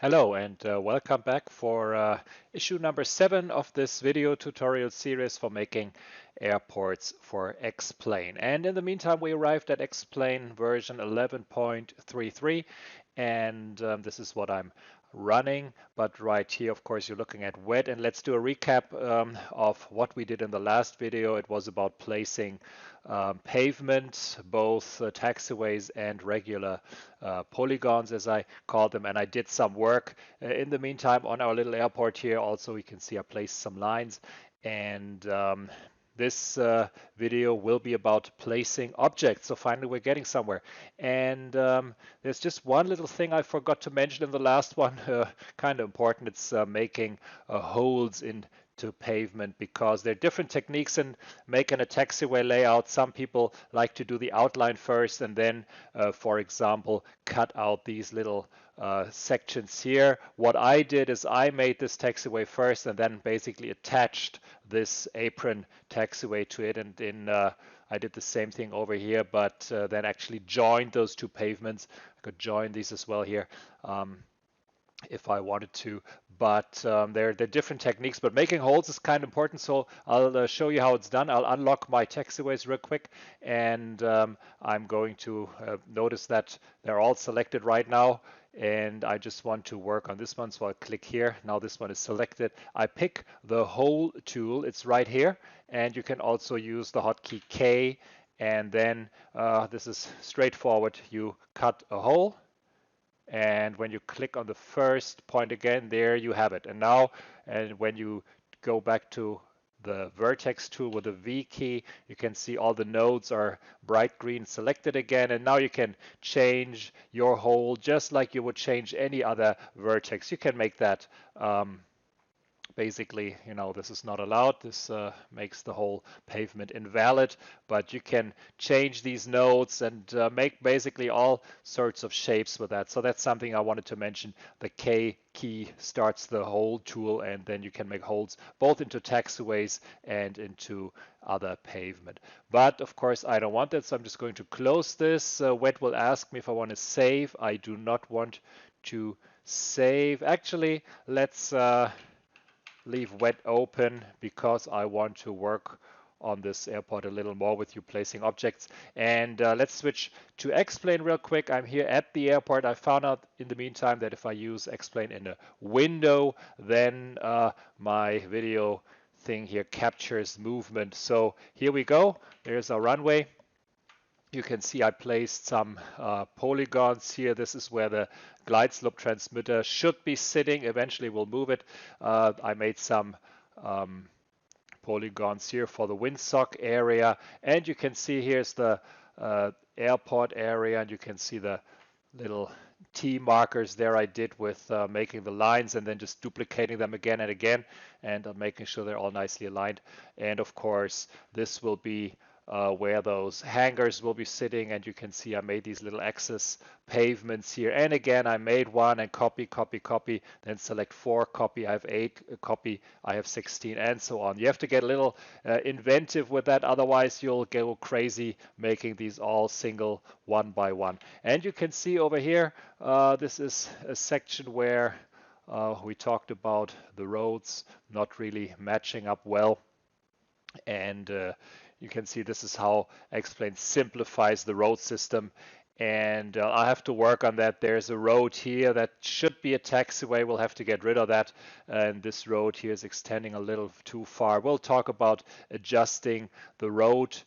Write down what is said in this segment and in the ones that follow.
Hello and welcome back for issue number 7 of this video tutorial series for making airports for X-Plane. And in the meantime, we arrived at X-Plane version 11.33, and this is what I'm running. But right here, of course, you're looking at wet. And let's do a recap of what we did in the last video. It was about placing pavement, both taxiways and regular polygons, as I call them. And I did some work in the meantime on our little airport here. Also, you can see I placed some lines. And this video will be about placing objects. So finally, we're getting somewhere. And there's just one little thing I forgot to mention in the last one, kind of important. It's making holes into pavement, because there are different techniques in making a taxiway layout. Some people like to do the outline first and then, for example, cut out these little sections here. What I did is I made this taxiway first and then basically attached this apron taxiway to it, and in I did the same thing over here, but then actually joined those two pavements. I could join these as well here if I wanted to, but they're different techniques. But making holes is kind of important, so I'll show you how it's done. I'll unlock my taxiways real quick, and I'm going to notice that they're all selected right now, and I just want to work on this one, so I'll click here. Now this one is selected. I pick the hole tool. It's right here, and you can also use the hotkey K, and then this is straightforward. You cut a hole, and when you click on the first point again, there you have it. And now, and when you go back to the vertex tool with the V key, you can see all the nodes are bright green selected again. And now you can change your hole just like you would change any other vertex. You can make that basically, this is not allowed. This makes the whole pavement invalid, but you can change these nodes and make basically all sorts of shapes with that. So that's something I wanted to mention. The K key starts the hole tool, and then you can make holes both into taxiways and into other pavement. But of course, I don't want that, so I'm just going to close this. Wet will ask me if I want to save. I do not want to save. Actually, let's leave wet open, because I want to work on this airport a little more with you placing objects. And let's switch to X-Plane real quick. I'm here at the airport. I found out in the meantime that if I use X-Plane in a window, then my video thing here captures movement. So here we go. There's our runway. You can see I placed some polygons here. This is where the glide slope transmitter should be sitting. Eventually we'll move it. I made some polygons here for the windsock area. And you can see here's the airport area, and you can see the little T markers there I did with making the lines and then just duplicating them again and again, and making sure they're all nicely aligned. And of course, this will be where those hangars will be sitting, and you can see I made these little access pavements here. And again, I made one and copy, copy, copy, then select 4, copy, I have 8, copy, I have 16, and so on. You have to get a little inventive with that, otherwise you'll go crazy making these all single one by one. And you can see over here, this is a section where we talked about the roads not really matching up well. And you can see this is how X-Plane simplifies the road system. And I have to work on that. There's a road here that should be a taxiway. We'll have to get rid of that. And this road here is extending a little too far. We'll talk about adjusting the road,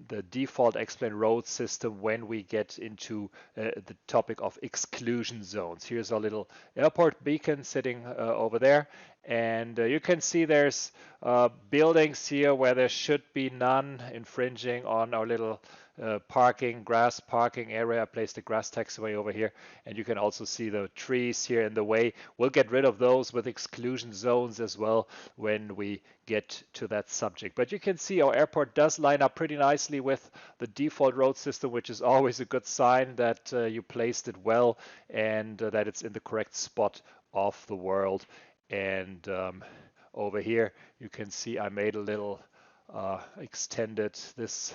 the default X-Plane road system, when we get into the topic of exclusion zones. Here's our little airport beacon sitting over there. And you can see there's buildings here where there should be none, infringing on our little grass parking area. I placed a grass taxiway over here, and you can also see the trees here in the way. We'll get rid of those with exclusion zones as well when we get to that subject. But you can see our airport does line up pretty nicely with the default road system, which is always a good sign that you placed it well and that it's in the correct spot of the world. And over here you can see I made a little extended this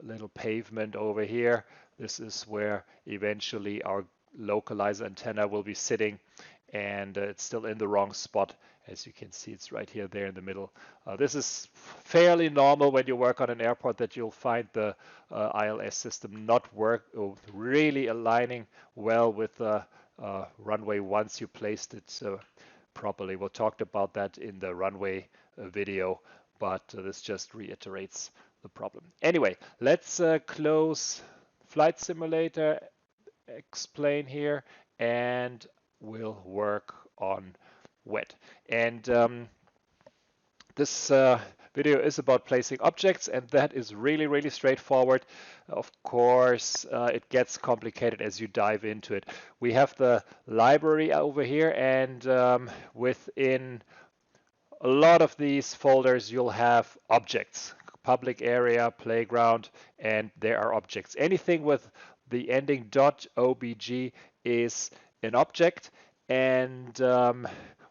little pavement over here. This is where eventually our localizer antenna will be sitting, and it's still in the wrong spot. As you can see, it's right here, there in the middle. This is fairly normal when you work on an airport, that you'll find the ILS system not work or really aligning well with the runway once you placed it properly. We'll talk about that in the runway video, but this just reiterates the problem. Anyway, let's close Flight Simulator X-Plane here, and we'll work on wet. And this video is about placing objects, and that is really, really straightforward. Of course, it gets complicated as you dive into it. We have the library over here, and within a lot of these folders, you'll have objects, public area, playground, and there are objects. Anything with the ending .obg is an object, and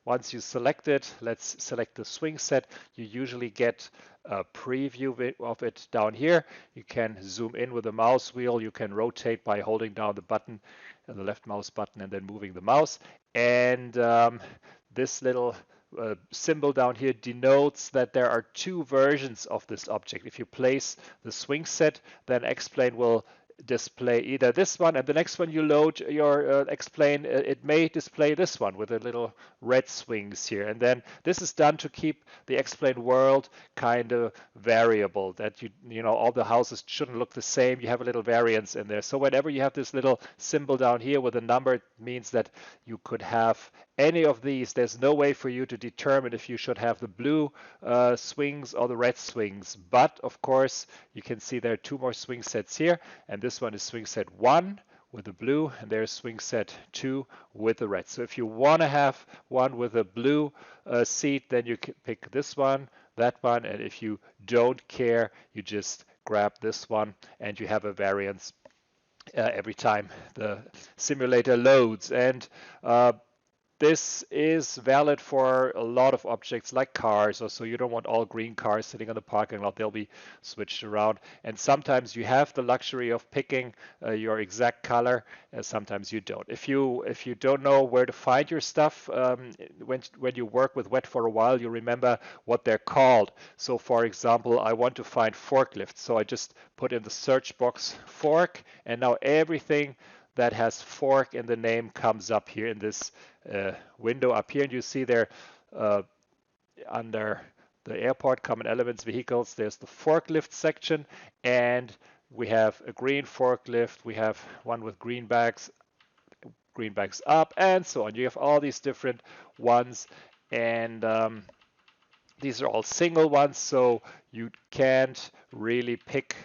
once you select it, let's select the swing set, you usually get a preview of it down here. You can zoom in with the mouse wheel, you can rotate by holding down the button, the left mouse button, and then moving the mouse. And this little symbol down here denotes that there are two versions of this object. If you place the swing set, then X-Plane will display either this one, and the next one you load your X-Plane, it may display this one with the little red swings here. And then this is done to keep the X-Plane world kind of variable, that you know, all the houses shouldn't look the same. You have a little variance in there. So whenever you have this little symbol down here with a number, it means that you could have any of these. There's no way for you to determine if you should have the blue swings or the red swings. But of course, you can see there are two more swing sets here, and this one is swing set 1 with the blue, and there's swing set 2 with the red. So if you want to have one with a blue seat, then you can pick this one, that one, and if you don't care, you just grab this one, and you have a variance every time the simulator loads. And this is valid for a lot of objects like cars, or so you don't want all green cars sitting on the parking lot. They'll be switched around. And sometimes you have the luxury of picking your exact color, and sometimes you don't. If you don't know where to find your stuff, when you work with wet for a while, you remember what they're called. So for example, I want to find forklift. So I just put in the search box fork, and now everything that has fork in the name comes up here in this window up here, and you see there under the airport common elements vehicles, there's the forklift section, and we have a green forklift, we have one with green bags up, and so on. You have all these different ones, and these are all single ones, so you can't really pick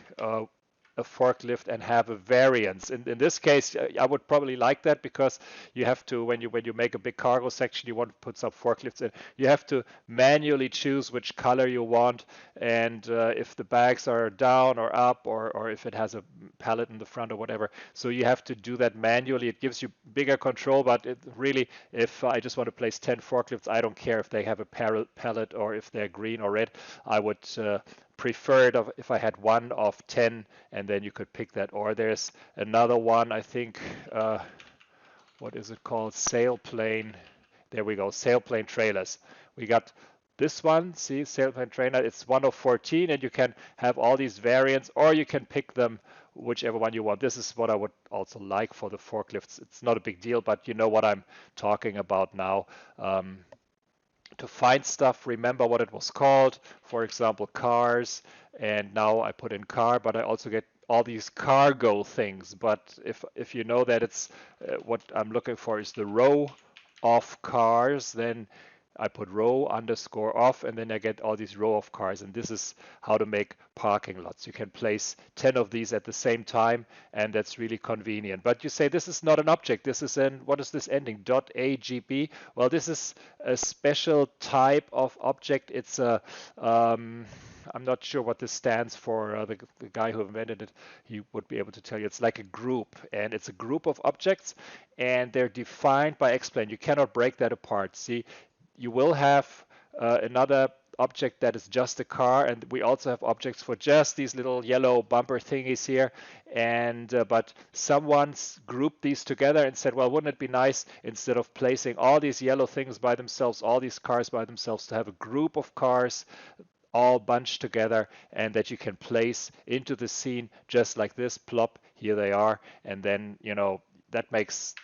a forklift and have a variance. In this case, I would probably like that, because you have to, when you make a big cargo section, you want to put some forklifts in, you have to manually choose which color you want, and if the bags are down or up, or if it has a pallet in the front or whatever. So you have to do that manually. It gives you bigger control, but it really, if I just want to place 10 forklifts, I don't care if they have a pallet or if they're green or red. I would prefer it if I had one of 10, and then you could pick that. Or there's another one, I think, what is it called? Sailplane. There we go, sailplane trailers. We got this one, see, sailplane trailer, it's 1 of 14, and you can have all these variants, or you can pick them whichever one you want. This is what I would also like for the forklifts. It's not a big deal, but you know what I'm talking about now. To find stuff, remember what it was called. For example, cars, and now I put in car, but I also get all these cargo things. But if you know that it's what I'm looking for is the row of cars, then I put row underscore off, and then I get all these row of cars. And this is how to make parking lots. You can place 10 of these at the same time, and that's really convenient. But you say this is not an object. This is what is this ending? .agb. Well, this is a special type of object. It's a I'm not sure what this stands for. The guy who invented it, he would be able to tell you. It's like a group, and it's a group of objects, and they're defined by X-Plane. You cannot break that apart. See, you will have another object that is just a car, and we also have objects for just these little yellow bumper thingies here. And but someone's grouped these together and said, well, wouldn't it be nice, instead of placing all these yellow things by themselves, all these cars by themselves, to have a group of cars all bunched together and that you can place into the scene just like this. Plop, here they are. And then, that makes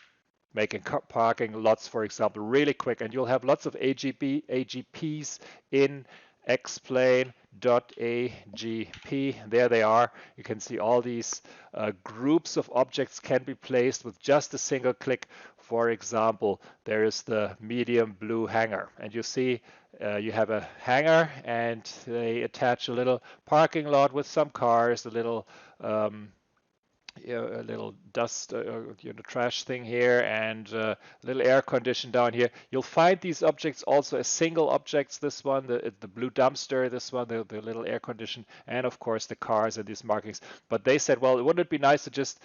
making parking lots, for example, really quick. And you'll have lots of AGPs in X-Plane.agp. There they are. You can see all these groups of objects can be placed with just a single click. For example, there is the medium blue hangar, and you see you have a hangar, and they attach a little parking lot with some cars, a little dust, trash thing here, and a little air condition down here. You'll find these objects also as single objects. This one, the blue dumpster, this one, the little air condition, and of course the cars and these markings. But they said, well, wouldn't it be nice to just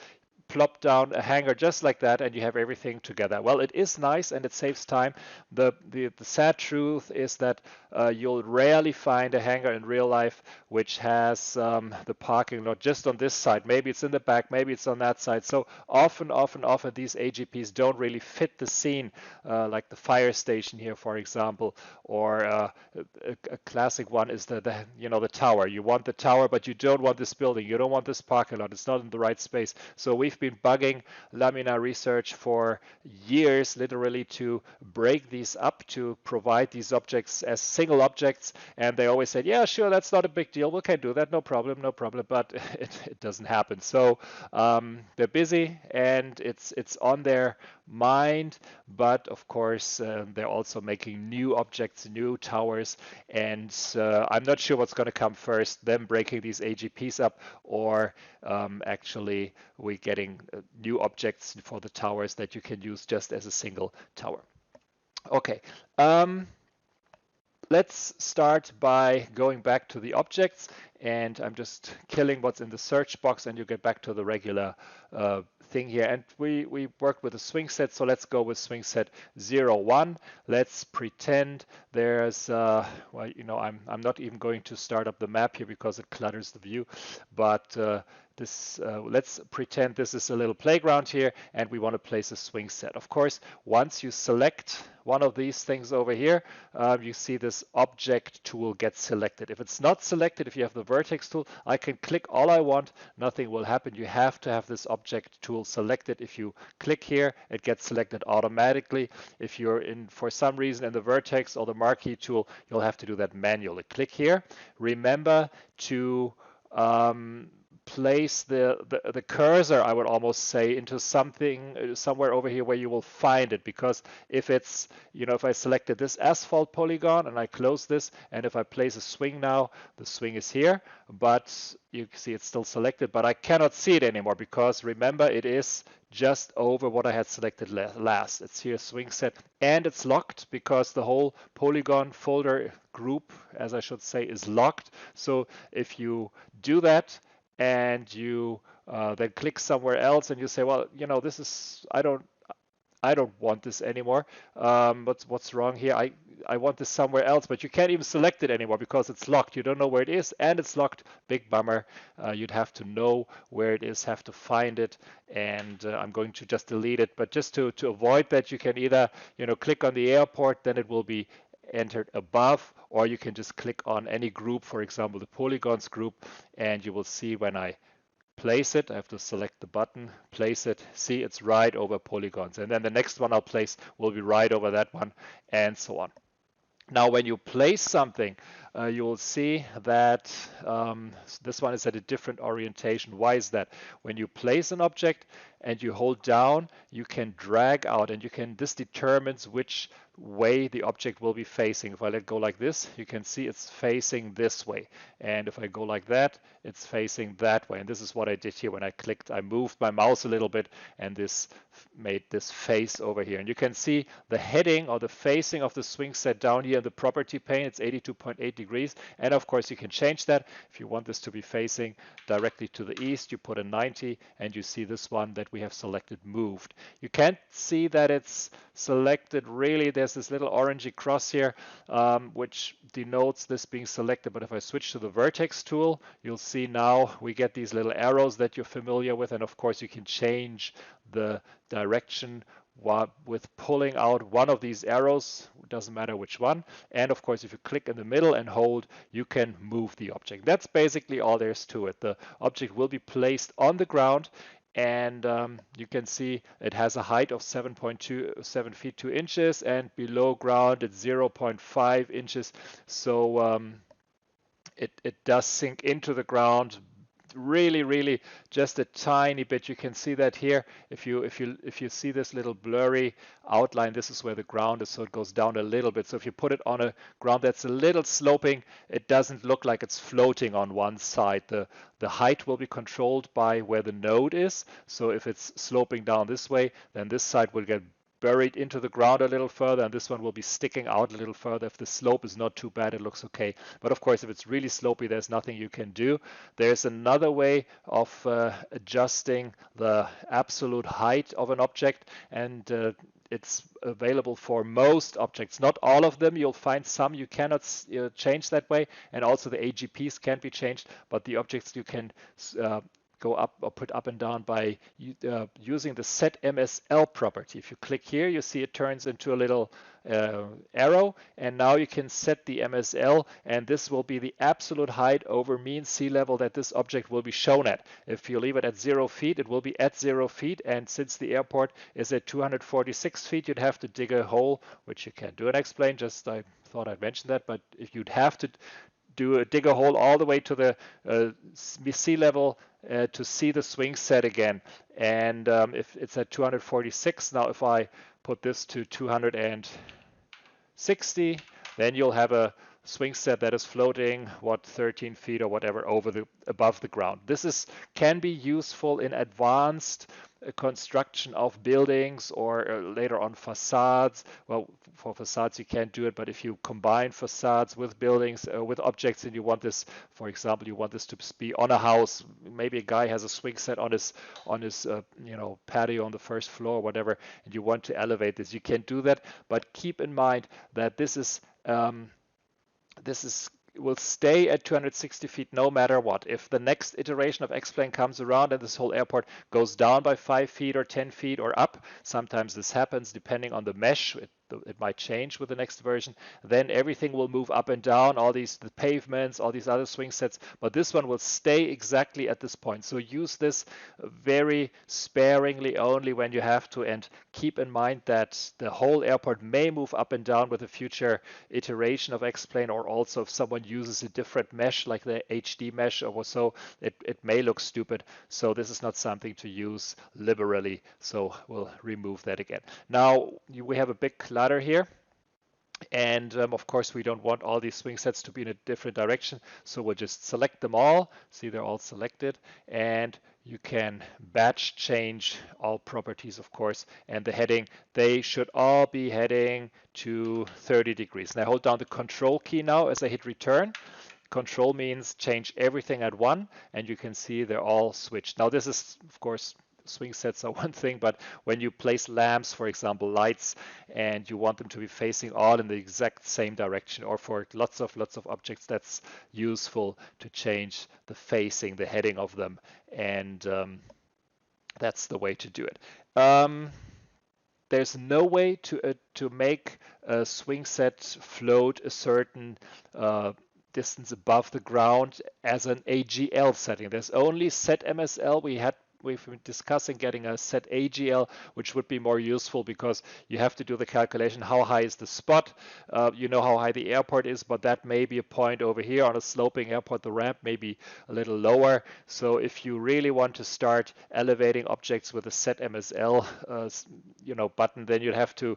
plop down a hanger just like that and you have everything together? Well, it is nice and it saves time. The sad truth is that you'll rarely find a hanger in real life which has the parking lot just on this side. Maybe it's in the back, maybe it's on that side. So often these AGPs don't really fit the scene, like the fire station here, for example, or a classic one is the tower. You want the tower, but you don't want this building. You don't want this parking lot. It's not in the right space. So we've been bugging Laminar Research for years, literally, to break these up, to provide these objects as single objects. And they always said, yeah, sure, that's not a big deal. We can do that. No problem. But it doesn't happen. So they're busy and it's on their mind. But of course, they're also making new objects, new towers. And I'm not sure what's going to come first, them breaking these AGPs up, or actually we getting new objects for the towers that you can use just as a single tower. Okay, let's start by going back to the objects, and I'm just killing what's in the search box, and you get back to the regular thing here. And we worked with a swing set, so let's go with swing set 01. Let's pretend there's well, I'm not even going to start up the map here because it clutters the view, but let's pretend this is a little playground here and we want to place a swing set. Of course, once you select one of these things over here, you see this object tool gets selected. If it's not selected, if you have the vertex tool, I can click all I want, nothing will happen. You have to have this object tool selected. If you click here, it gets selected automatically. If you're in, for some reason, in the vertex or the marquee tool, you'll have to do that manually. Click here. Remember to place the cursor, I would almost say, into something somewhere over here where you will find it, because if it's, if I selected this asphalt polygon and I close this, and if I place a swing now, the swing is here, but you can see it's still selected, but I cannot see it anymore because remember, it is just over what I had selected last. It's here, swing set, and it's locked because the whole polygon folder group, as I should say, is locked. So if you do that and you then click somewhere else and you say, well, this is, I don't want this anymore. What's wrong here? I want this somewhere else, but you can't even select it anymore because it's locked. You don't know where it is and it's locked. Big bummer. You'd have to know where it is, have to find it, and I'm going to just delete it. But just to avoid that, you can either click on the airport, then it will be entered above, or you can just click on any group, for example the polygons group, and you will see when I place it, I have to select the button, place it, see it's right over polygons, and then the next one I'll place will be right over that one, and so on. Now when you place something, you will see that this one is at a different orientation. Why is that? When you place an object and you hold down, you can drag out, and this determines which way the object will be facing. If I let go like this, you can see it's facing this way, and if I go like that, it's facing that way. And this is what I did here when I clicked. I moved my mouse a little bit, and this made this face over here. And you can see the heading or the facing of the swing set down here in the property pane. It's 82.8 degrees degrees. And of course, you can change that. If you want this to be facing directly to the east, you put a 90, and you see this one that we have selected moved. You can't see that it's selected really. There's this little orangey cross here, which denotes this being selected. But if I switch to the vertex tool, you'll see now we get these little arrows that you're familiar with. And of course, you can change the direction with pulling out one of these arrows. It doesn't matter which one. And of course, if you click in the middle and hold, you can move the object. That's basically all there is to it. The object will be placed on the ground, and you can see it has a height of 7 feet 2 inches, and below ground it's 0.5 inches. So it does sink into the ground really just a tiny bit. You can see that here. If you see this little blurry outline, this is where the ground is, so it goes down a little bit. So if you put it on a ground that's a little sloping, it doesn't look like it's floating on one side. The height will be controlled by where the node is. So if it's sloping down this way, then this side will get buried into the ground a little further, and this one will be sticking out a little further. If the slope is not too bad, it looks okay. But of course, if it's really slopey, there's nothing you can do. There's another way of adjusting the absolute height of an object, and it's available for most objects. Not all of them. You'll find some you cannot change that way, and also the AGPs can't be changed, but the objects you can go up or put up and down by using the set MSL property. If you click here, you see it turns into a little arrow, and now you can set the MSL, and this will be the absolute height over mean sea level that this object will be shown at. If you leave it at 0 feet, it will be at 0 feet, and since the airport is at 246 feet, you'd have to dig a hole, which you can't do in X-Plane. Just I thought I'd mention that, but if you'd have to dig a hole all the way to the sea level to see the swing set again. And if it's at 246, now if I put this to 260, then you'll have a swing set that is floating 13 feet or whatever above the ground. This can be useful in advanced construction of buildings or later on facades. Well, for facades you can't do it, but if you combine facades with buildings, with objects, and you want this, for example, you want this to be on a house, maybe a guy has a swing set on his patio on the first floor or whatever, and you want to elevate this, you can do that. But keep in mind that this will stay at 260 feet no matter what. If the next iteration of X-Plane comes around and this whole airport goes down by 5 feet or 10 feet or up, sometimes this happens depending on the mesh. It might change with the next version. Then everything will move up and down, the pavements, all these other swing sets, but this one will stay exactly at this point. So use this very sparingly only when you have to, and keep in mind that the whole airport may move up and down with a future iteration of X-Plane, or also if someone uses a different mesh like the HD mesh or so, it may look stupid. So this is not something to use liberally. So we'll remove that again. Now we have a big clutter here, and of course we don't want all these swing sets to be in a different direction, so we'll just select them all. See, they're all selected, and you can batch change all properties, of course, and the heading, they should all be heading to 30 degrees. Now hold down the control key now as I hit return. Control means change everything at one, and you can see they're all switched. Now this is, of course, swing sets are one thing, but when you place lamps, for example, lights, and you want them to be facing all in the exact same direction, or for lots of objects, that's useful to change the facing, the heading of them, and that's the way to do it. There's no way to make a swing set float a certain distance above the ground as an AGL setting. There's only set MSL. We've been discussing getting a set AGL, which would be more useful because you have to do the calculation, how high is the spot, you know how high the airport is, but that may be a point over here. On a sloping airport, the ramp may be a little lower. So if you really want to start elevating objects with a set MSL button, then you'd have to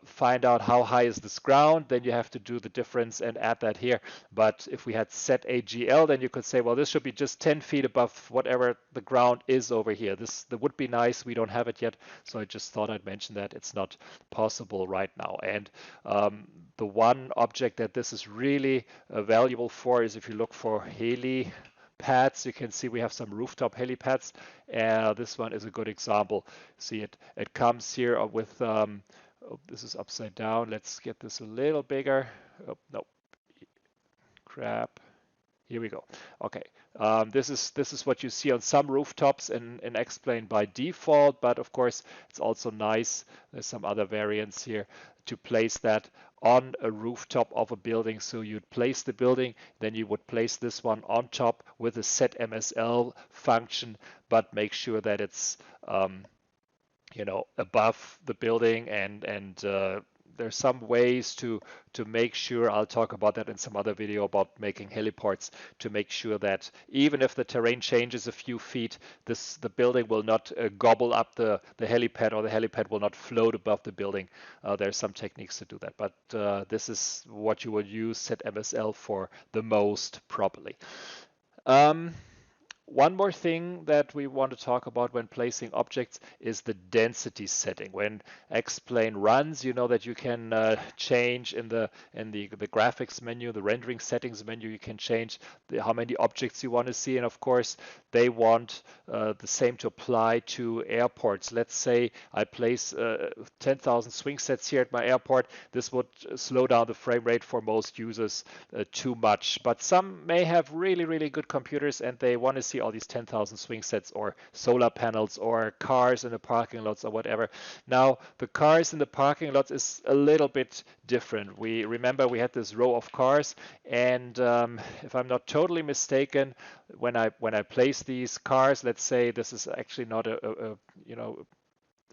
find out how high is this ground, then you have to do the difference and add that here. But if we had set AGL, then you could say, well, this should be just 10 feet above whatever the ground is over here. That would be nice. We don't have it yet, so I just thought I'd mention that it's not possible right now. And the one object that this is really valuable for is if you look for helipads. You can see we have some rooftop helipads. This one is a good example. See it comes here with oh, this is upside down. Let's get this a little bigger. Oh, no, crap. Here we go. Okay, this is what you see on some rooftops in X-Plane by default, but of course it's also nice. There's some other variants here to place that on a rooftop of a building. So you'd place the building, then you would place this one on top with a set MSL function, but make sure that it's above the building and there's some ways to make sure. I'll talk about that in some other video about making heliports, to make sure that even if the terrain changes a few feet, the building will not gobble up the helipad, or the helipad will not float above the building. There's some techniques to do that, but this is what you would use set MSL for the most properly. One more thing that we want to talk about when placing objects is the density setting. When X-Plane runs, you know that you can change in the graphics menu, the rendering settings menu, you can change how many objects you want to see. And of course, they want the same to apply to airports. Let's say I place 10,000 swing sets here at my airport. This would slow down the frame rate for most users too much. But some may have really, really good computers and they want to see all these 10,000 swing sets or solar panels or cars in the parking lots or whatever. Now, the cars in the parking lots is a little bit different. We remember we had this row of cars, and if I'm not totally mistaken, when I place these cars, let's say this is actually not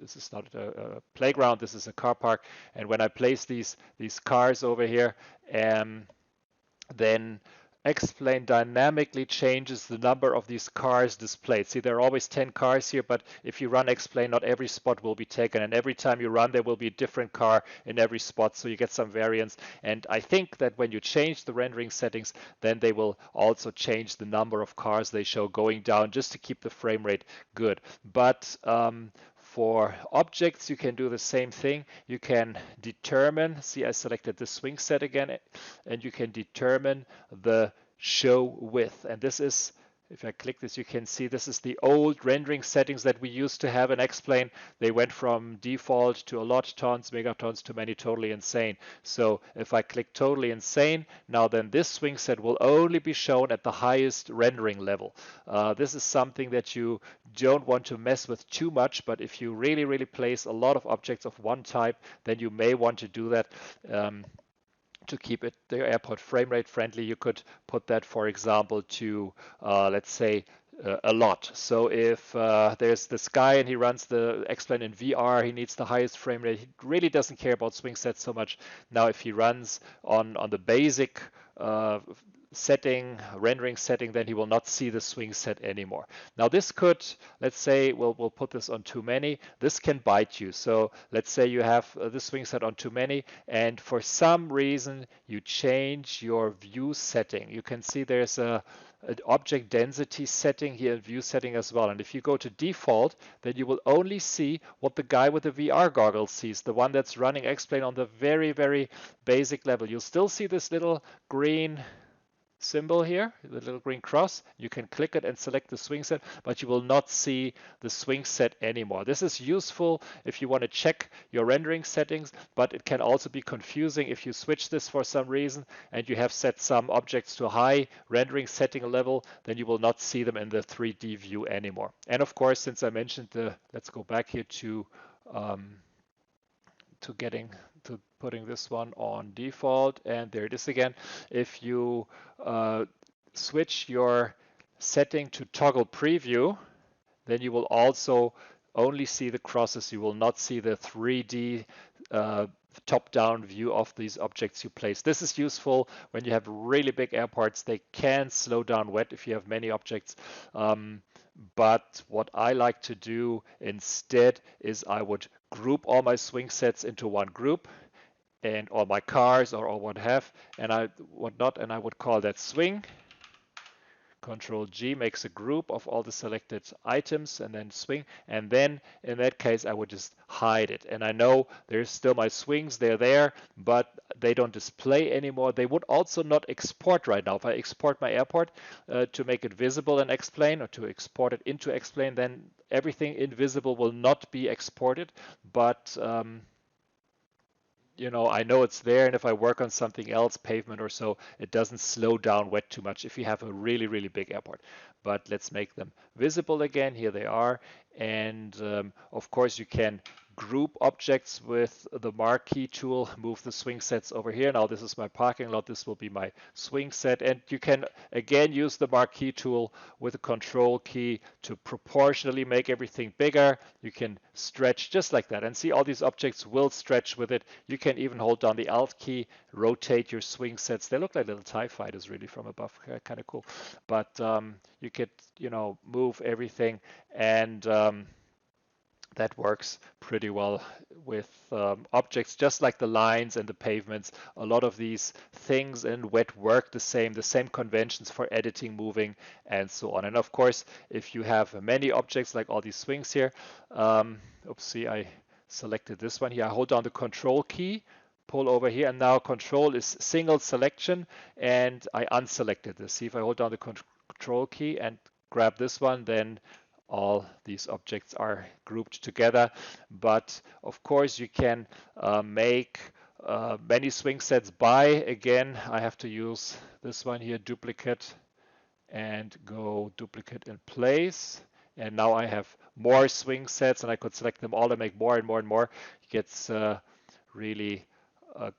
this is not a playground, this is a car park, and when I place these cars over here, then X-Plane dynamically changes the number of these cars displayed. See, there are always 10 cars here, but if you run X-Plane, not every spot will be taken. And every time you run, there will be a different car in every spot, so you get some variance. And I think that when you change the rendering settings, then they will also change the number of cars they show going down, just to keep the frame rate good. But for objects, you can do the same thing. You can determine, see, I selected the swing set again, and you can determine the show width. And this is, if I click this, you can see this is the old rendering settings that we used to have in X-Plane. They went from default to a lot, tons, megatons, to many, totally insane. So if I click totally insane, now then this swing set will only be shown at the highest rendering level. This is something that you don't want to mess with too much, but if you really, really place a lot of objects of one type, then you may want to do that. To keep it the airport frame rate friendly, you could put that, for example, to let's say a lot. So if there's this guy and he runs the X-Plane in VR, he needs the highest frame rate. He really doesn't care about swing sets so much. Now, if he runs on the basic rendering setting, then he will not see the swing set anymore. Now this could, let's say, we'll put this on too many. This can bite you. So let's say you have this swing set on too many, and for some reason you change your view setting. You can see there's an object density setting here in view setting as well. And if you go to default, then you will only see what the guy with the VR goggles sees, the one that's running X-Plane on the very, very basic level. You'll still see this little green symbol here, the little green cross. You can click it and select the swing set, but you will not see the swing set anymore. This is useful if you want to check your rendering settings, but it can also be confusing if you switch this for some reason and you have set some objects to high rendering setting level, then you will not see them in the 3D view anymore. And of course, since I mentioned let's go back here to putting this one on default, and there it is again. If you switch your setting to toggle preview, then you will also only see the crosses. You will not see the 3D top-down view of these objects you place. This is useful when you have really big airports. They can slow down wet if you have many objects. But what I like to do instead is I would group all my swing sets into one group, and all my cars or what have, and I would call that swing. Control G makes a group of all the selected items and then swing. And then in that case, I would just hide it. And I know there's still my swings, they're there, but they don't display anymore. They would also not export right now. If I export my airport to make it visible in X-Plane or to export it into X-Plane, then everything invisible will not be exported. But I know it's there, and if I work on something else, pavement or so, it doesn't slow down wet too much if you have a really, really big airport. But let's make them visible again. Here they are. And of course, you can group objects with the marquee tool, move the swing sets over here. Now this is my parking lot. This will be my swing set. And you can again use the marquee tool with the control key to proportionally make everything bigger. You can stretch just like that. And see, all these objects will stretch with it. You can even hold down the Alt key, rotate your swing sets. They look like little TIE fighters really from above. Kind of cool. But you could, move everything, and that works pretty well with objects just like the lines and the pavements. A lot of these things in wet work the same conventions for editing, moving, and so on. And of course, if you have many objects like all these swings here, oopsie, I selected this one here. I hold down the control key, pull over here, and now control is single selection, and I unselected this. See, if I hold down the control key and grab this one, then all these objects are grouped together. But of course, you can make many swing sets by, again, I have to use this one here, duplicate, and go duplicate in place. And now I have more swing sets, and I could select them all and make more and more and more. It gets really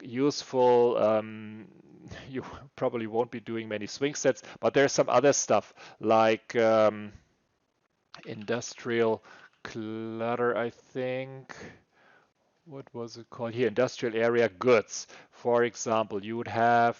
useful. You probably won't be doing many swing sets, but there's some other stuff like industrial clutter, I think. What was it called here? Industrial area goods. For example, you would have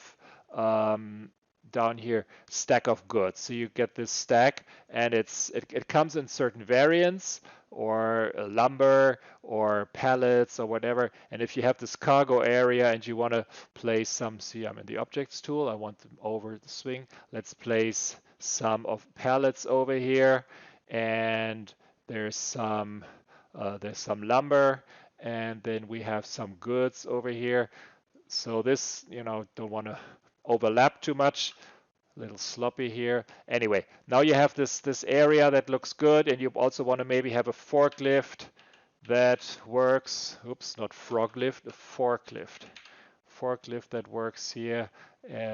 down here stack of goods. So you get this stack, and it comes in certain variants, or lumber or pallets or whatever. And if you have this cargo area and you want to place some, see, I'm in the objects tool, I want them over the swing. Let's place some of pallets over here, and there's some lumber, and then we have some goods over here. So this, don't want to overlap too much. A little sloppy here. Anyway, now you have this area that looks good, and you also want to maybe have a forklift that works. Oops, not frog lift, a forklift. Forklift that works here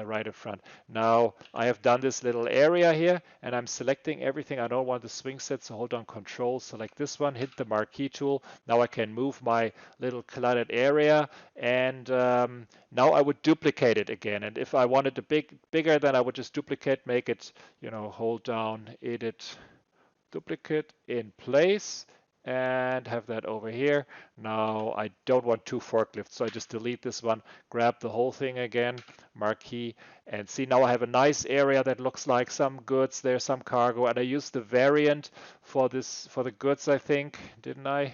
right in front. Now I have done this little area here, and I'm selecting everything. I don't want the swing set, so hold down Control, select this one, hit the marquee tool. Now I can move my little cluttered area, and now I would duplicate it again. And if I wanted it bigger, then I would just duplicate, make it, hold down, edit, duplicate in place, and have that over here. Now I don't want two forklifts, so I just delete this one, grab the whole thing again, marquee, and see, now I have a nice area that looks like some goods, there's some cargo, and I used the variant for the goods, I think, didn't I?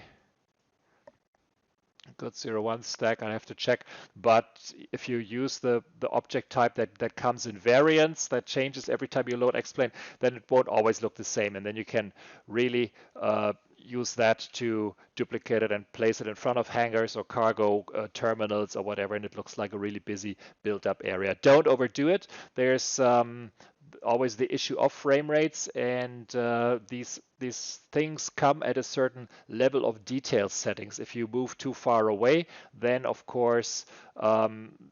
Goods 01 stack, I have to check. But if you use the object type that comes in variants, that changes every time you load X-Plane, then it won't always look the same. And then you can really use that to duplicate it and place it in front of hangars or cargo terminals or whatever, and it looks like a really busy built-up area. Don't overdo it. There's always the issue of frame rates, and these things come at a certain level of detail settings. If you move too far away, then of course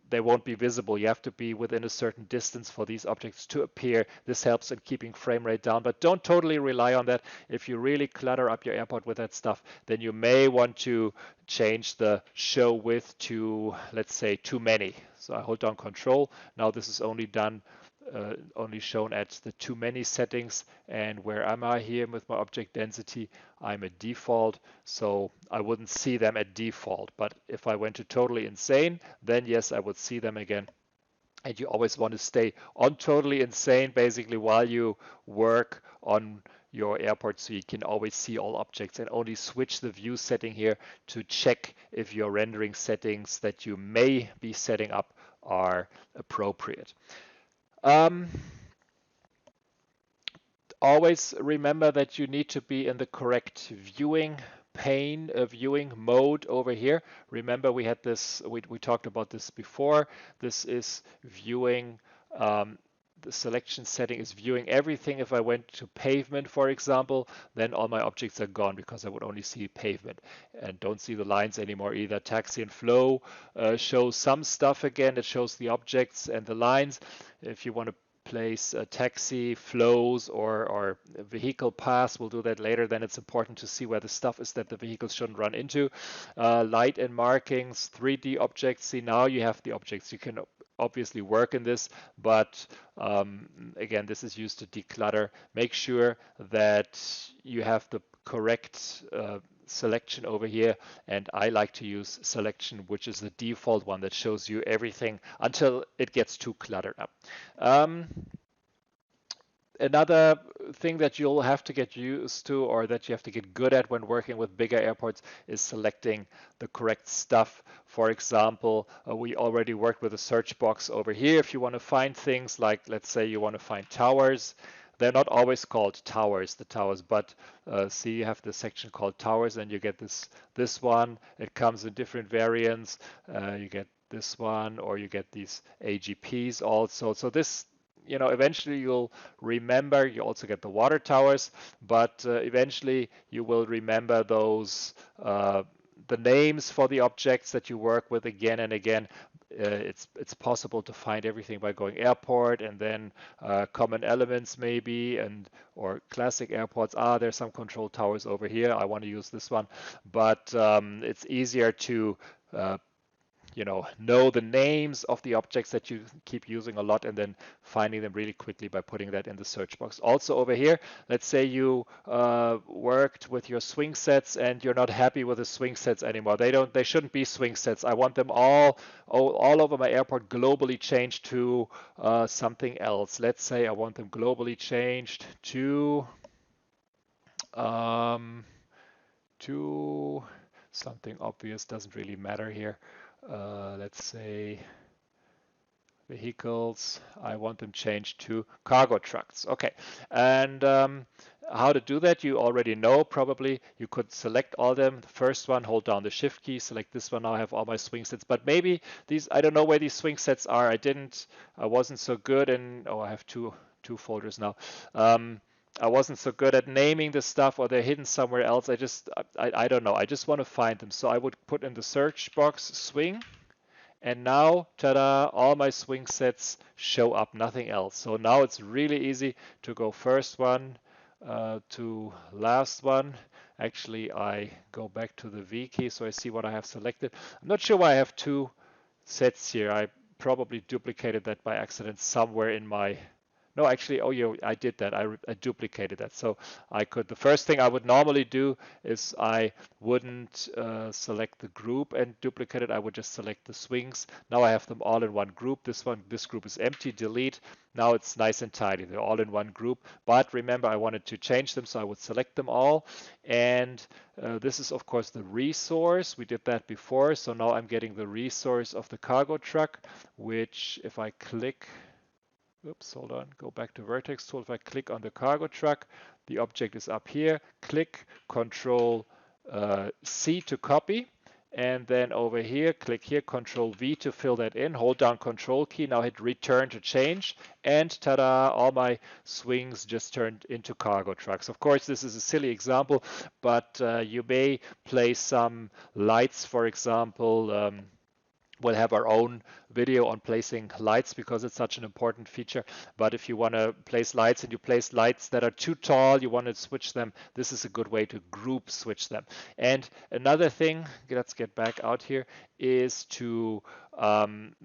they won't be visible. You have to be within a certain distance for these objects to appear. This helps in keeping frame rate down, but don't totally rely on that. If you really clutter up your airport with that stuff, then you may want to change the show width to, let's say, too many. So I hold down Control. Now this is only done only shown at the too many settings, and where am I here with my object density? I'm at default, so I wouldn't see them at default. But if I went to totally insane, then yes, I would see them again. And you always want to stay on totally insane basically while you work on your airport, so you can always see all objects, and only switch the view setting here to check if your rendering settings that you may be setting up are appropriate. Always remember that you need to be in the correct viewing pane, viewing mode over here. Remember we had this, we talked about this before. This is viewing, the selection setting is viewing everything. If I went to pavement, for example, then all my objects are gone because I would only see pavement and don't see the lines anymore either. Taxi and flow shows some stuff again. It shows the objects and the lines. If you want to place taxi flows or vehicle paths, we'll do that later, then it's important to see where the stuff is that the vehicles shouldn't run into. Light and markings, 3D objects. See, now you have the objects. You can obviously work in this, but again, this is used to declutter. Make sure that you have the correct selection over here, and I like to use selection, which is the default one that shows you everything until it gets too cluttered up. Another thing that you'll have to get used to, or that you have to get good at when working with bigger airports, is selecting the correct stuff. For example, we already worked with a search box over here. If you want to find things like, let's say you want to find towers, they're not always called towers, the towers, but see, you have this section called towers, and you get this one. It comes in different variants. You get this one, or you get these AGPs also. So this, eventually you'll remember. You also get the water towers, but eventually you will remember those, the names for the objects that you work with again and again. It's possible to find everything by going airport and then common elements maybe, or classic airports. There's some control towers over here. I want to use this one, but it's easier to know the names of the objects that you keep using a lot and then finding them really quickly by putting that in the search box. Also over here, let's say you worked with your swing sets and you're not happy with the swing sets anymore. They shouldn't be swing sets. I want them all over my airport globally changed to something else. Let's say I want them globally changed to something obvious, doesn't really matter here. Let's say vehicles, I want them changed to cargo trucks. Okay, and how to do that, you already know probably. You could select all of them. The first one, hold down the shift key, select this one. Now I have all my swing sets, but maybe these, I don't know where these swing sets are. I wasn't so good in, I have two folders now. I wasn't so good at naming the stuff, or they're hidden somewhere else. I don't know. I just want to find them. So I would put in the search box swing, and now, ta-da, all my swing sets show up, nothing else. So now it's really easy to go first one to last one. Actually, I go back to the V key so I see what I have selected. I'm not sure why I have two sets here. I probably duplicated that by accident somewhere in my... No, actually, I did that. I duplicated that. So the first thing I would normally do is I wouldn't select the group and duplicate it. I would just select the swings. Now I have them all in one group. This group is empty, delete. Now it's nice and tidy. They're all in one group. But remember, I wanted to change them, so I would select them all. And this is, of course, the resource. We did that before. So now I'm getting the resource of the cargo truck, which if I click... Oops, hold on, go back to vertex tool. If I click on the cargo truck, the object is up here. Click Control C to copy. And then over here, click here, Control V to fill that in. Hold down Control key. Now hit return to change. And ta-da, all my swings just turned into cargo trucks. Of course, this is a silly example, but you may place some lights, for example. We'll have our own video on placing lights because it's such an important feature. But if you want to place lights and you place lights that are too tall, you want to switch them, this is a good way to group switch them. And another thing, let's get back out here, is to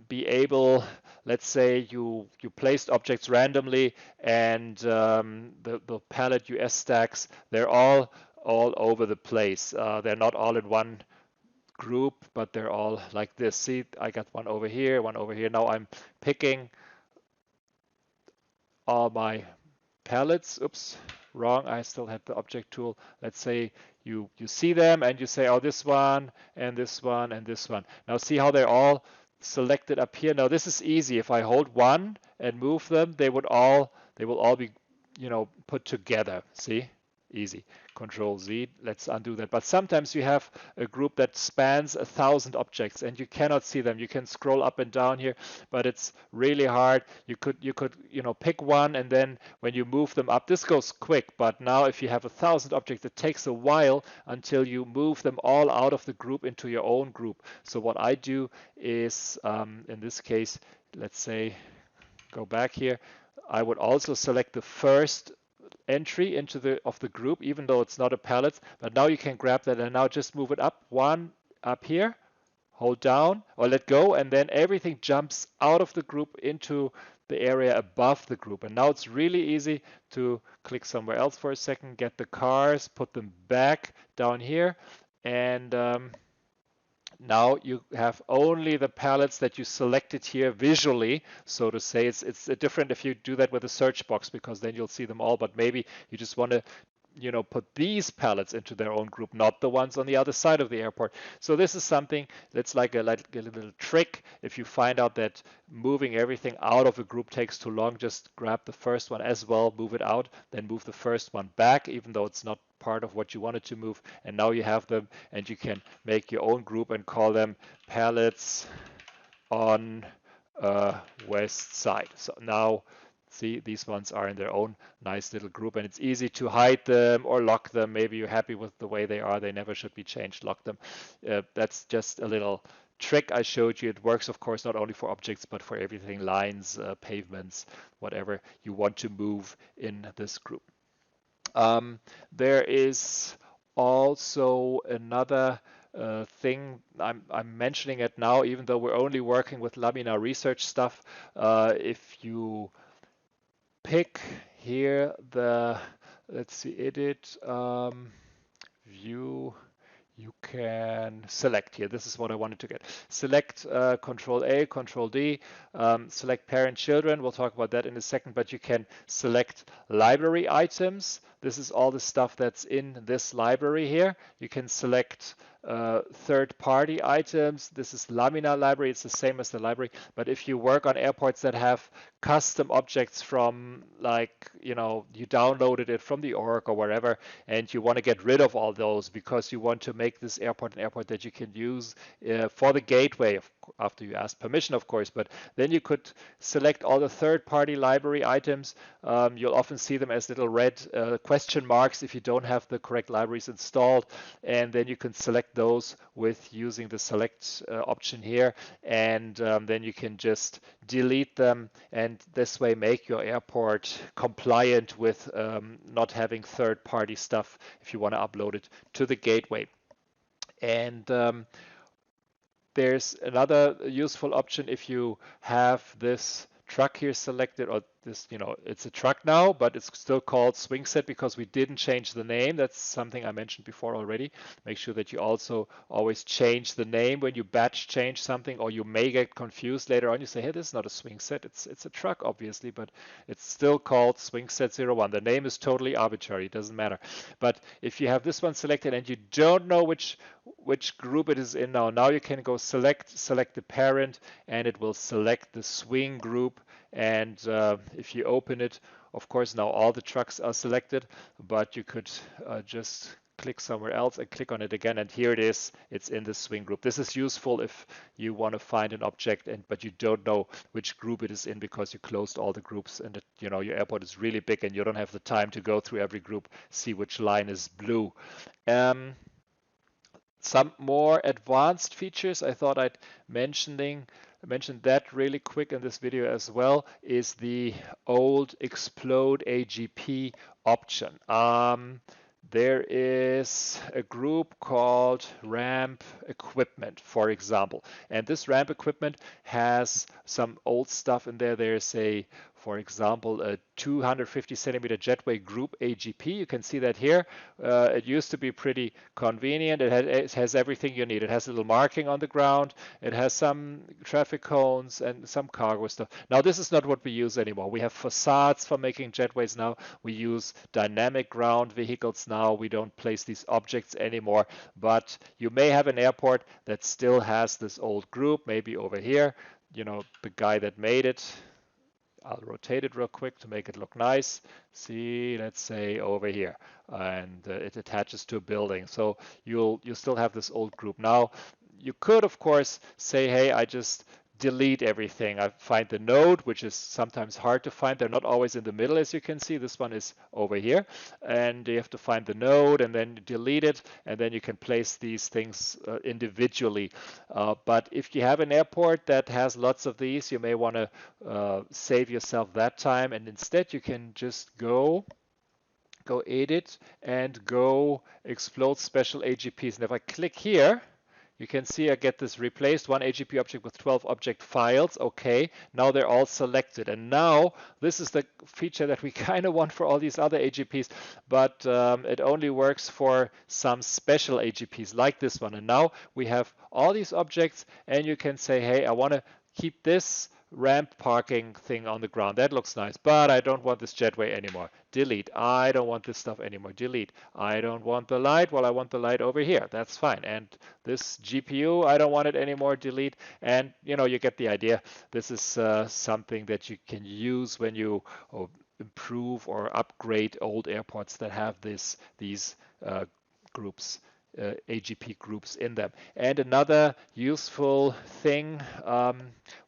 be able, let's say you placed objects randomly and the palette US stacks, they're all over the place. They're not all in one group, but they're all like this. See, I got one over here, one over here. Now I'm picking all my palettes. Oops, wrong. I still had the object tool. Let's say you see them and you say, oh, this one and this one and this one. Now see how they're all selected up here. Now this is easy. If I hold one and move them, they will all be put together. See? Easy. Control Z. Let's undo that. But sometimes you have a group that spans 1,000 objects and you cannot see them. You can scroll up and down here, but it's really hard. You could pick one, and then when you move them up, this goes quick. But now if you have 1,000 objects, it takes a while until you move them all out of the group into your own group. So what I do is, in this case, let's say, go back here. I would also select the first entry into the group, even though it's not a palette. But now you can grab that and now just move it up one up here, hold down or let go, and then everything jumps out of the group into the area above the group. And now it's really easy to click somewhere else for a second, get the cars, put them back down here, and now you have only the palettes that you selected here visually, so to say. It's different if you do that with a search box, because then you'll see them all. But maybe you just want to put these palettes into their own group, not the ones on the other side of the airport. So this is something that's like a little trick. If you find out that moving everything out of a group takes too long, just grab the first one as well, move it out, then move the first one back, even though it's not part of what you wanted to move. And now you have them, and you can make your own group and call them palettes on west side. So now see, these ones are in their own nice little group, and it's easy to hide them or lock them. Maybe you're happy with the way they are. They never should be changed. Lock them. That's just a little trick I showed you. It works, of course, not only for objects, but for everything, lines, pavements, whatever you want to move in this group. There is also another thing I'm mentioning it now, even though we're only working with Laminar Research stuff. If you pick here let's see, edit, view, you can select here. This is what I wanted to get. Select Control A, Control D, select parent children. We'll talk about that in a second, but you can select library items. This is all the stuff that's in this library here. You can select third-party items. This is Laminar library. It's the same as the library. But if you work on airports that have custom objects from, like, you downloaded it from the org or wherever, and you want to get rid of all those because you want to make this airport an airport that you can use for the gateway, after you ask permission, of course. But then you could select all the third-party library items. You'll often see them as little red question marks if you don't have the correct libraries installed, and then you can select those with using the select option here, and then you can just delete them, and this way make your airport compliant with not having third-party stuff if you want to upload it to the gateway. And there's another useful option if you have this truck here selected, or this, it's a truck now, but it's still called swing set because we didn't change the name. That's something I mentioned before already. Make sure that you also always change the name when you batch change something, or you may get confused later on. You say, hey, this is not a swing set. It's a truck, obviously, but it's still called swing set 01. The name is totally arbitrary. It doesn't matter. But if you have this one selected and you don't know which group it is in now you can go select the parent, and it will select the swing group. And if you open it, of course, now all the trucks are selected, but you could just click somewhere else and click on it again, and here it is. It's in the swing group. This is useful if you want to find an object but you don't know which group it is in because you closed all the groups, and your airport is really big and you don't have the time to go through every group, see which line is blue. Some more advanced features I thought I'd mention that really quick in this video as well is the old explode AGP option. There is a group called ramp equipment, for example, and this ramp equipment has some old stuff in there. There's for example, a 250 centimeter jetway group AGP. You can see that here. It used to be pretty convenient. It has everything you need. It has a little marking on the ground. It has some traffic cones and some cargo stuff. Now, this is not what we use anymore. We have facades for making jetways now. We use dynamic ground vehicles now. We don't place these objects anymore. But you may have an airport that still has this old group, maybe over here. The guy that made it I'll rotate it real quick to make it look nice. See, let's say over here, and it attaches to a building. So you'll still have this old group. Now, you could, of course, say, hey, I just delete everything. I find the node, which is sometimes hard to find. They're not always in the middle, as you can see. This one is over here, and you have to find the node and then delete it, and then you can place these things individually. But if you have an airport that has lots of these, you may want to save yourself that time, and instead you can just go edit and go explode special AGPs. And if I click here, you can see I get this replaced, one AGP object with 12 object files. Okay, now they're all selected. And now this is the feature that we kind of want for all these other AGPs, but it only works for some special AGPs like this one. And now we have all these objects, and you can say, hey, I want to keep this ramp parking thing on the ground. That looks nice, but I don't want this jetway anymore. Delete. I don't want this stuff anymore. Delete. I don't want the light. Well, I want the light over here. That's fine. And this GPU, I don't want it anymore. Delete. And you get the idea. This is something that you can use when you improve or upgrade old airports that have these groups. AGP groups in them. And another useful thing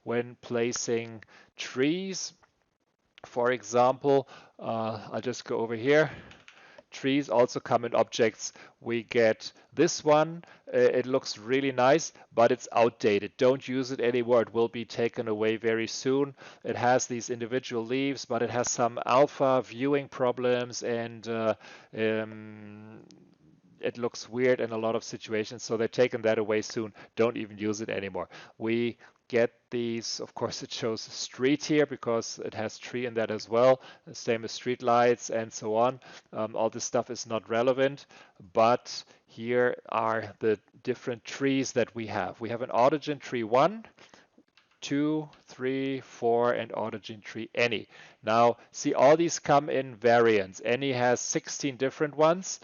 when placing trees, for example, I'll just go over here. Trees also come in objects. We get this one. It looks really nice, but it's outdated. Don't use it anymore. It will be taken away very soon. It has these individual leaves, but it has some alpha viewing problems, and it looks weird in a lot of situations, so they're taking that away soon. Don't even use it anymore. We get these, of course, it shows street here because it has tree in that as well. The same as street lights and so on. All this stuff is not relevant, but here are the different trees that we have. We have an autogen tree 1, 2, 3, 4, and autogen tree any. Now, see, all these come in variants. Any has 16 different ones.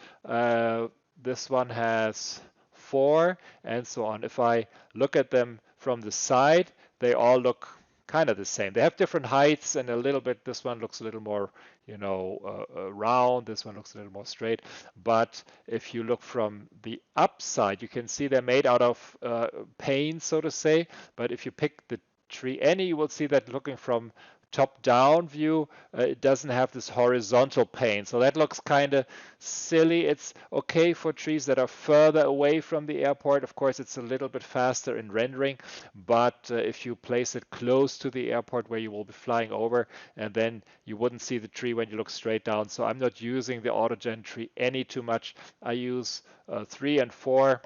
This one has 4, and so on. If I look at them from the side, they all look kind of the same. They have different heights and a little bit. This one looks a little more, round. This one looks a little more straight. But if you look from the upside, you can see they're made out of pane, so to say. But if you pick the tree any, you will see that looking from top-down view, it doesn't have this horizontal pane. So that looks kind of silly. It's okay for trees that are further away from the airport. Of course, it's a little bit faster in rendering, but if you place it close to the airport where you will be flying over, and then you wouldn't see the tree when you look straight down. So I'm not using the autogen tree any too much. I use 3 and 4,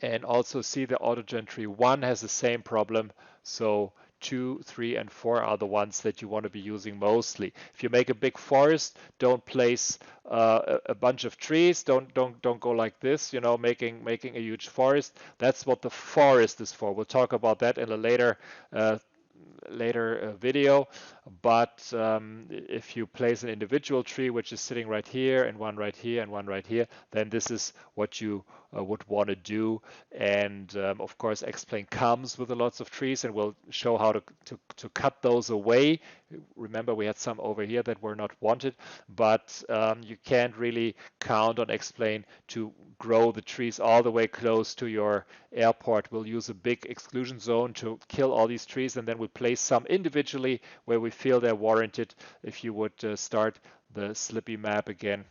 and also see the autogen tree 1 has the same problem. So 2, 3, and 4 are the ones that you want to be using mostly. If you make a big forest, don't place a bunch of trees. Don't go like this, making a huge forest. That's what the forest is for. We'll talk about that in a later video. But if you place an individual tree which is sitting right here and one right here and one right here, then this is what you would want to do. And of course, X-Plane comes with lots of trees, and we'll show how to cut those away. Remember, we had some over here that were not wanted, but you can't really count on X-Plane to grow the trees all the way close to your airport. We'll use a big exclusion zone to kill all these trees, and then we'll place some individually where we feel they're warranted. If you would start the Slippy map again,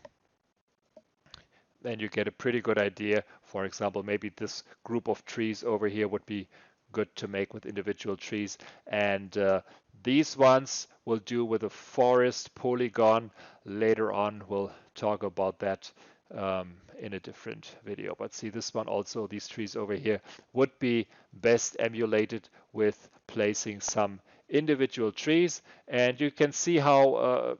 then you get a pretty good idea. For example, maybe this group of trees over here would be good to make with individual trees. And these ones will do with a forest polygon. Later on, we'll talk about that in a different video. But see, this one also, these trees over here, would be best emulated with placing some individual trees. And you can see how,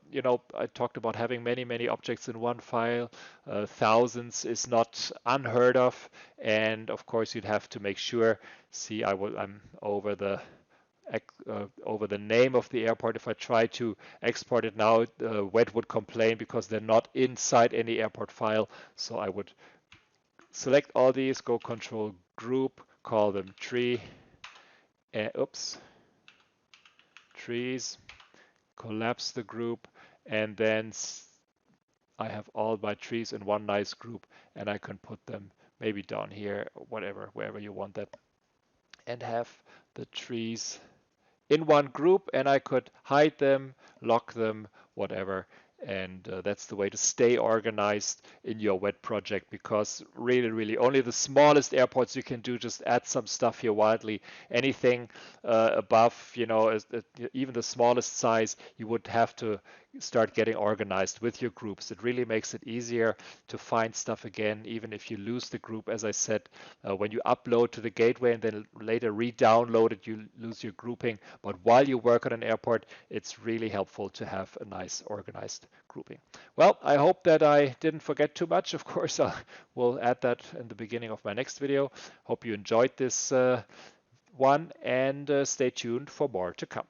I talked about having many objects in one file. Thousands is not unheard of. And of course, you'd have to make sure, see, I'm over the name of the airport. If I try to export it now, WED would complain because they're not inside any airport file. So I would select all these, go control group, call them tree, trees, collapse the group, and then I have all my trees in one nice group, and I can put them maybe down here, whatever, wherever you want that, and have the trees in one group, and I could hide them, lock them, whatever. And that's the way to stay organized in your wet project, because really only the smallest airports you can do. Just add some stuff here wildly. Anything above, even the smallest size, you would have to start getting organized with your groups. It really makes it easier to find stuff again, even if you lose the group. As I said, when you upload to the gateway and then later re-download it, you lose your grouping. But while you work on an airport, it's really helpful to have a nice organized grouping. Well, I hope that I didn't forget too much. Of course, I will add that in the beginning of my next video. Hope you enjoyed this one, and stay tuned for more to come.